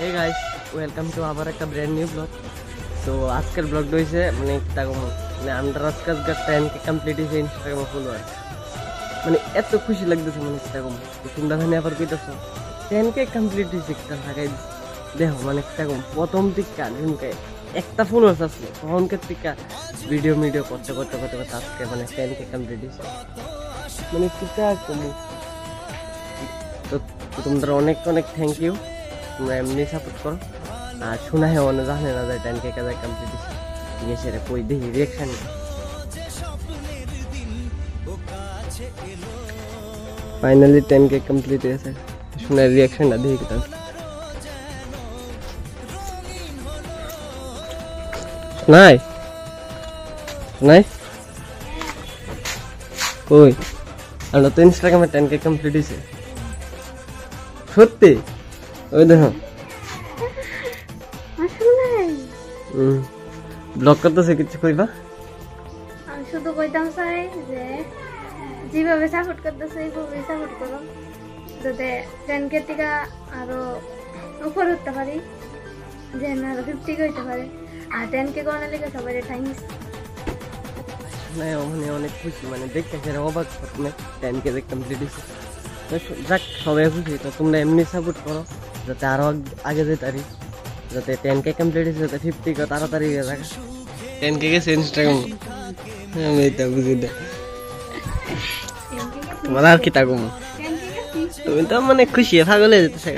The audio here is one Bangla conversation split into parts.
Hey guys welcome to our एक ब्रांड न्यू ब्लॉग। तो आजकल ब्लॉग হইছে মানে মানে আমরা আজকে 10 কে কমপ্লিট হইছে ইনস্টাগ্রামে ফলোয়ার মানে এত খুশি লাগতেছে মানে কিরকম তোমরা জানি আবার কইতাছো 10 কে কমপ্লিট হইছে একটা লাগাই দেখো মানে কিরকম প্রথম থেকে দিনকে একটা ফলোয়ার আছে তখনকে থেকে ভিডিও করতে আজকে মানে 10 কে কমপ্লিট হইছে মানে কিরকম। তো তোমরা অনেক থ্যাংক ইউ, তোমরা এমনি সাপোর্ট করো। আর শোনা হয় অনেক জানে না যায় 10 কে কাজ কমপ্লিট হইছে নিয়ে সেটা কই দেখি রিঅ্যাকশন ফাইনালি 10 কে কমপ্লিট হয়েছে শোনা রিঅ্যাকশনটা দেখি কেমন নাই নাই কই আমরা তো ইনস্টাগ্রামে 10 কে কমপ্লিট হয়েছে সত্যি ওই দেখো ব্লগ করতেছে কিছু কইবা? আমি শুধু কইতাম চাই যে যেভাবে সাপোর্ট করতেছে এইভাবে সাপোর্ট করো, যাতে 10 কে থেকে আরো উপর উঠতে পারি, যে না 50 কে হইতে পারে। আর 10 কে করার লেগে সবাই থ্যাঙ্কস। মানে অনেক খুশি মানে দেখতে সেরা অবাক মানে 10 কে কমপ্লিট হয়েছে। যাক সবাই খুশি, তো তোমরা এমনি সাপোর্ট করো যাতে আরো আগে যেতে পারি, যাতে 10 কে কমপ্লিট হয়েছে যাতে 50 কে তাড়াতাড়ি হয়ে যায়। 10 কে গেছে ইনস্টাগ্রাম আমি এটা বুঝি না তোমার আর কি তাকো তুমি তো মানে খুশি পাগল হয়ে যেতেছে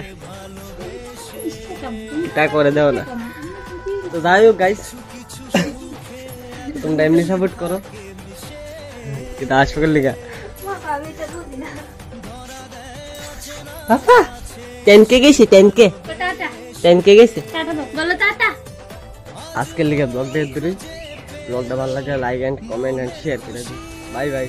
তা করে দাও না। তো যাই হোক গাইস তোমরা এমনি সাপোর্ট করো কিন্তু আসবে লিগা পাপা 10 কে গেছে 10 কে টাটা 10 কে গেছে টাটা বলো টাটা। আজকের লিগা ব্লগটা ভালো লাগে like and comment and share করে দিই। Bye by.